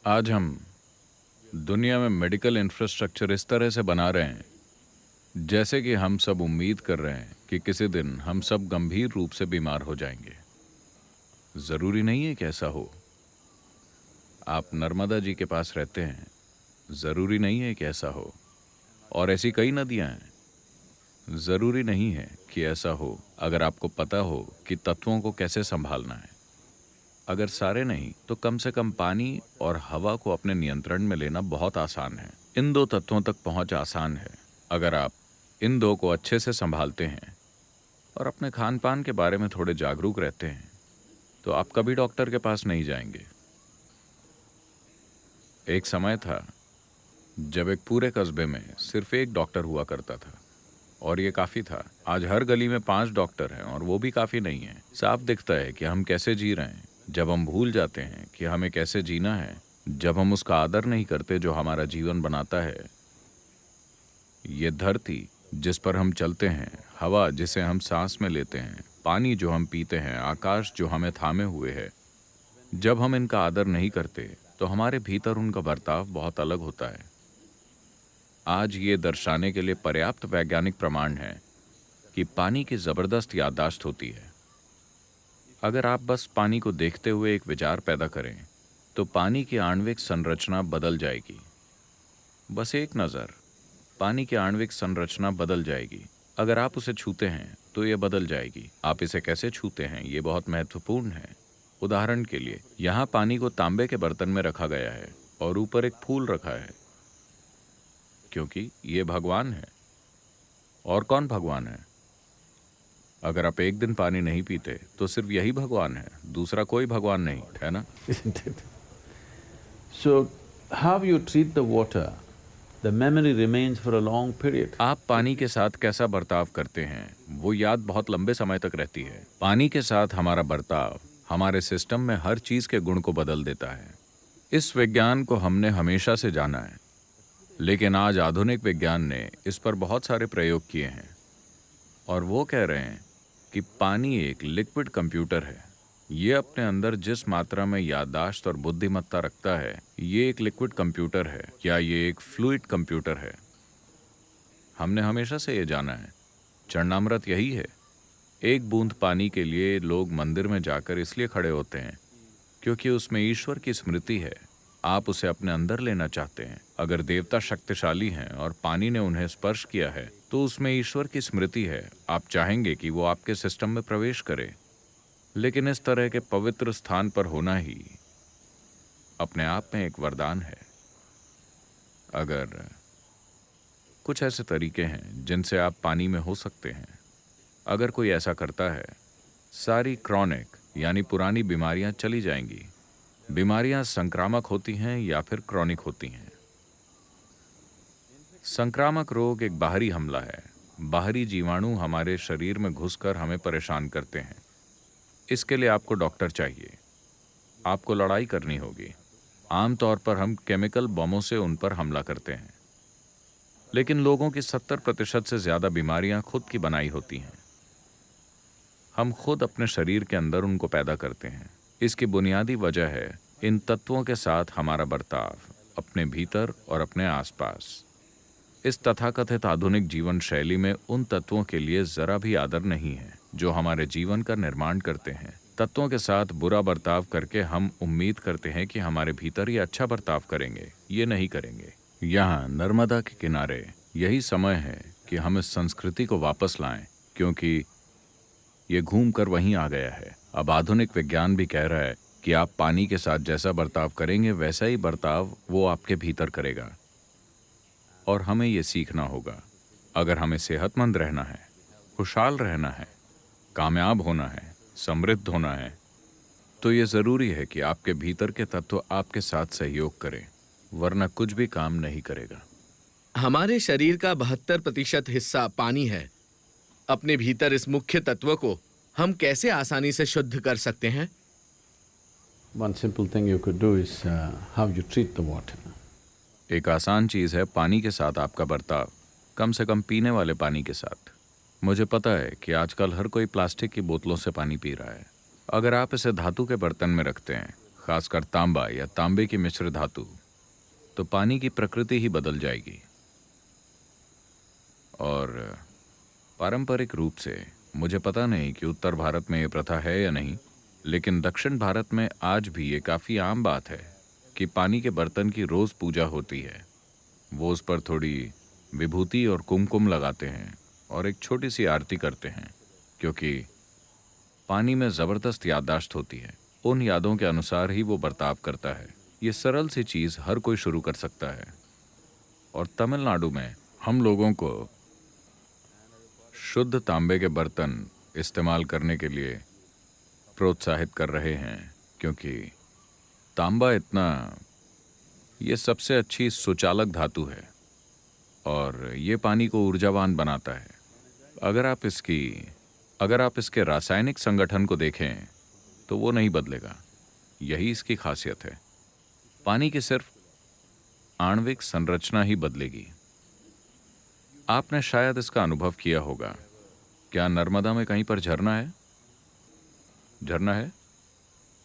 आज हम दुनिया में मेडिकल इंफ्रास्ट्रक्चर इस तरह से बना रहे हैं जैसे कि हम सब उम्मीद कर रहे हैं कि किसी दिन हम सब गंभीर रूप से बीमार हो जाएंगे। ज़रूरी नहीं है कि ऐसा हो। आप नर्मदा जी के पास रहते हैं, ज़रूरी नहीं है कि ऐसा हो। और ऐसी कई नदियां हैं, ज़रूरी नहीं है कि ऐसा हो। अगर आपको पता हो कि तत्वों को कैसे संभालना है, अगर सारे नहीं तो कम से कम पानी और हवा को अपने नियंत्रण में लेना बहुत आसान है। इन दो तत्वों तक पहुंच आसान है। अगर आप इन दो को अच्छे से संभालते हैं और अपने खान पान के बारे में थोड़े जागरूक रहते हैं तो आप कभी डॉक्टर के पास नहीं जाएंगे। एक समय था जब एक पूरे कस्बे में सिर्फ एक डॉक्टर हुआ करता था और ये काफ़ी था। आज हर गली में 5 डॉक्टर हैं और वो भी काफ़ी नहीं है। साफ दिखता है कि हम कैसे जी रहे हैं जब हम भूल जाते हैं कि हमें कैसे जीना है, जब हम उसका आदर नहीं करते जो हमारा जीवन बनाता है। ये धरती जिस पर हम चलते हैं, हवा जिसे हम सांस में लेते हैं, पानी जो हम पीते हैं, आकाश जो हमें थामे हुए है, जब हम इनका आदर नहीं करते तो हमारे भीतर उनका बर्ताव बहुत अलग होता है। आज ये दर्शाने के लिए पर्याप्त वैज्ञानिक प्रमाण है कि पानी की जबरदस्त याददाश्त होती है। अगर आप बस पानी को देखते हुए एक विचार पैदा करें तो पानी की आणविक संरचना बदल जाएगी। बस एक नज़र, पानी की आणविक संरचना बदल जाएगी। अगर आप उसे छूते हैं तो ये बदल जाएगी। आप इसे कैसे छूते हैं ये बहुत महत्वपूर्ण है। उदाहरण के लिए, यहाँ पानी को तांबे के बर्तन में रखा गया है और ऊपर एक फूल रखा है, क्योंकि ये भगवान है। और कौन भगवान है? अगर आप एक दिन पानी नहीं पीते तो सिर्फ यही भगवान है, दूसरा कोई भगवान नहीं है ना। Isn't it? So, how you treat the water, the memory remains for a long period. आप पानी के साथ कैसा बर्ताव करते हैं वो याद बहुत लंबे समय तक रहती है। पानी के साथ हमारा बर्ताव हमारे सिस्टम में हर चीज के गुण को बदल देता है। इस विज्ञान को हमने हमेशा से जाना है, लेकिन आज आधुनिक विज्ञान ने इस पर बहुत सारे प्रयोग किए हैं और वो कह रहे हैं कि पानी एक लिक्विड कंप्यूटर है। ये अपने अंदर जिस मात्रा में याददाश्त और बुद्धिमत्ता रखता है, ये एक लिक्विड कंप्यूटर है या ये एक फ्लूइड कंप्यूटर है। हमने हमेशा से ये जाना है। चरणामृत यही है। एक बूंद पानी के लिए लोग मंदिर में जाकर इसलिए खड़े होते हैं क्योंकि उसमें ईश्वर की स्मृति है। आप उसे अपने अंदर लेना चाहते हैं। अगर देवता शक्तिशाली हैं और पानी ने उन्हें स्पर्श किया है तो उसमें ईश्वर की स्मृति है। आप चाहेंगे कि वो आपके सिस्टम में प्रवेश करे। लेकिन इस तरह के पवित्र स्थान पर होना ही अपने आप में एक वरदान है। अगर कुछ ऐसे तरीके हैं जिनसे आप पानी में हो सकते हैं, अगर कोई ऐसा करता है, सारी क्रॉनिक यानी पुरानी बीमारियां चली जाएंगी। बीमारियां संक्रामक होती हैं या फिर क्रॉनिक होती हैं। संक्रामक रोग एक बाहरी हमला है। बाहरी जीवाणु हमारे शरीर में घुसकर हमें परेशान करते हैं। इसके लिए आपको डॉक्टर चाहिए, आपको लड़ाई करनी होगी। आमतौर पर हम केमिकल बमों से उन पर हमला करते हैं, लेकिन लोगों की 70% से ज्यादा बीमारियां खुद की बनाई होती हैं। हम खुद अपने शरीर के अंदर उनको पैदा करते हैं। इसकी बुनियादी वजह है इन तत्वों के साथ हमारा बर्ताव, अपने भीतर और अपने आसपास। इस तथाकथित आधुनिक जीवन शैली में उन तत्वों के लिए जरा भी आदर नहीं है जो हमारे जीवन का निर्माण करते हैं। तत्वों के साथ बुरा बर्ताव करके हम उम्मीद करते हैं कि हमारे भीतर ये अच्छा बर्ताव करेंगे। ये नहीं करेंगे। यहाँ नर्मदा के किनारे यही समय है कि हम इस संस्कृति को वापस लाएं, क्योंकि ये घूम कर वहीं आ गया है। अब आधुनिक विज्ञान भी कह रहा है कि आप पानी के साथ जैसा बर्ताव करेंगे वैसा ही बर्ताव वो आपके भीतर करेगा। और हमें ये सीखना होगा। अगर हमें सेहतमंद रहना है, खुशहाल रहना है, कामयाब होना है, समृद्ध होना है, तो ये ज़रूरी है कि आपके भीतर के तत्व आपके साथ सहयोग करें, वरना कुछ भी काम नहीं करेगा। हमारे शरीर का 72% हिस्सा पानी है। अपने भीतर इस मुख्य तत्व को हम कैसे आसानी से शुद्ध कर सकते हैं? One simple thing you could do is how you treat the water. एक आसान चीज़ है पानी के साथ आपका बर्ताव, कम से कम पीने वाले पानी के साथ। मुझे पता है कि आजकल हर कोई प्लास्टिक की बोतलों से पानी पी रहा है। अगर आप इसे धातु के बर्तन में रखते हैं, खासकर तांबा या तांबे की मिश्र धातु, तो पानी की प्रकृति ही बदल जाएगी। और पारंपरिक रूप से मुझे पता नहीं कि उत्तर भारत में ये प्रथा है या नहीं, लेकिन दक्षिण भारत में आज भी ये काफ़ी आम बात है कि पानी के बर्तन की रोज़ पूजा होती है। वो उस पर थोड़ी विभूति और कुमकुम लगाते हैं और एक छोटी सी आरती करते हैं, क्योंकि पानी में ज़बरदस्त याददाश्त होती है। उन यादों के अनुसार ही वो बर्ताव करता है। ये सरल सी चीज़ हर कोई शुरू कर सकता है। और तमिलनाडु में हम लोगों को शुद्ध तांबे के बर्तन इस्तेमाल करने के लिए प्रोत्साहित कर रहे हैं, क्योंकि तांबा ये सबसे अच्छी सुचालक धातु है और ये पानी को ऊर्जावान बनाता है। अगर आप इसके रासायनिक संगठन को देखें तो वो नहीं बदलेगा। यही इसकी खासियत है। पानी की सिर्फ आणविक संरचना ही बदलेगी। आपने शायद इसका अनुभव किया होगा। क्या नर्मदा में कहीं पर झरना है? झरना है?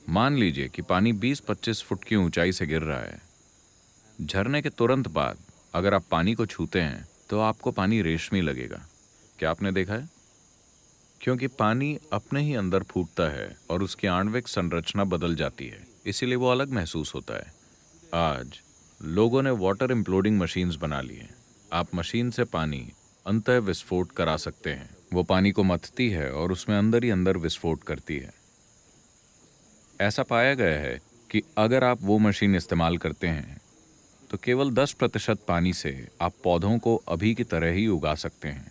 मान लीजिए कि पानी 20-25 फुट की ऊंचाई से गिर रहा है। झरने के तुरंत बाद अगर आप पानी को छूते हैं तो आपको पानी रेशमी लगेगा। क्या आपने देखा है? क्योंकि पानी अपने ही अंदर फूटता है और उसकी आणविक संरचना बदल जाती है, इसीलिए वो अलग महसूस होता है। आज लोगों ने वाटर इम्प्लोडिंग मशीन्स बना ली हैं। आप मशीन से पानी अंतः विस्फोट करा सकते हैं। वो पानी को मथती है और उसमें अंदर ही अंदर विस्फोट करती है। ऐसा पाया गया है कि अगर आप वो मशीन इस्तेमाल करते हैं तो केवल 10% पानी से आप पौधों को अभी की तरह ही उगा सकते हैं।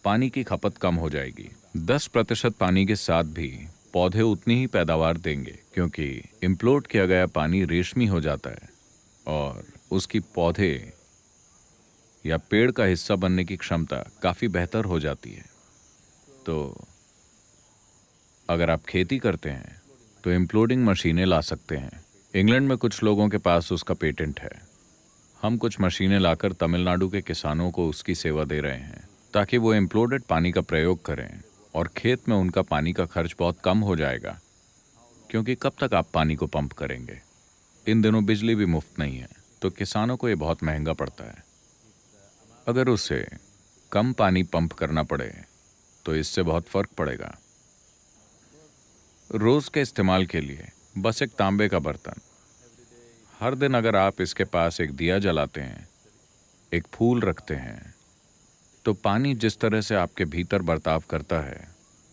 पानी की खपत कम हो जाएगी। 10% पानी के साथ भी पौधे उतनी ही पैदावार देंगे, क्योंकि इम्प्लोड किया गया पानी रेशमी हो जाता है और उसकी पौधे या पेड़ का हिस्सा बनने की क्षमता काफ़ी बेहतर हो जाती है। तो अगर आप खेती करते हैं तो इम्प्लोडिंग मशीनें ला सकते हैं। इंग्लैंड में कुछ लोगों के पास उसका पेटेंट है। हम कुछ मशीनें लाकर तमिलनाडु के किसानों को उसकी सेवा दे रहे हैं, ताकि वो इम्प्लोडेड पानी का प्रयोग करें और खेत में उनका पानी का खर्च बहुत कम हो जाएगा। क्योंकि कब तक आप पानी को पंप करेंगे? इन दिनों बिजली भी मुफ्त नहीं है, तो किसानों को ये बहुत महंगा पड़ता है। अगर उसे कम पानी पंप करना पड़े तो इससे बहुत फर्क पड़ेगा। रोज के इस्तेमाल के लिए बस एक तांबे का बर्तन। हर दिन अगर आप इसके पास एक दिया जलाते हैं, एक फूल रखते हैं, तो पानी जिस तरह से आपके भीतर बर्ताव करता है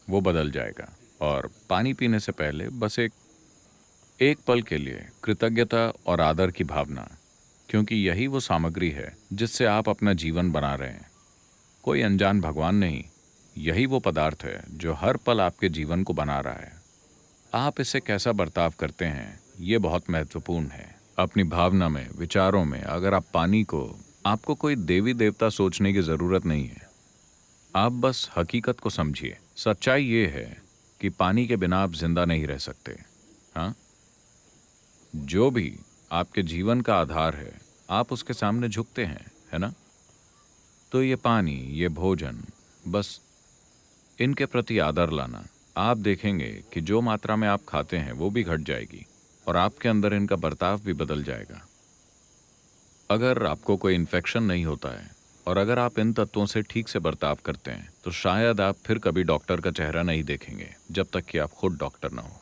वो बदल जाएगा। और पानी पीने से पहले बस एक पल के लिए कृतज्ञता और आदर की भावना, क्योंकि यही वो सामग्री है जिससे आप अपना जीवन बना रहे हैं। कोई अनजान भगवान नहीं, यही वो पदार्थ है जो हर पल आपके जीवन को बना रहा है। आप इसे कैसा बर्ताव करते हैं ये बहुत महत्वपूर्ण है। अपनी भावना में, विचारों में अगर आप पानी को, आपको कोई देवी देवता सोचने की ज़रूरत नहीं है। आप बस हकीकत को समझिए। सच्चाई ये है कि पानी के बिना आप जिंदा नहीं रह सकते। हाँ, जो भी आपके जीवन का आधार है आप उसके सामने झुकते हैं, है ना? तो ये पानी, ये भोजन, बस इनके प्रति आदर लाना। आप देखेंगे कि जो मात्रा में आप खाते हैं वो भी घट जाएगी और आपके अंदर इनका बर्ताव भी बदल जाएगा। अगर आपको कोई इन्फेक्शन नहीं होता है और अगर आप इन तत्वों से ठीक से बर्ताव करते हैं तो शायद आप फिर कभी डॉक्टर का चेहरा नहीं देखेंगे, जब तक कि आप खुद डॉक्टर ना हो।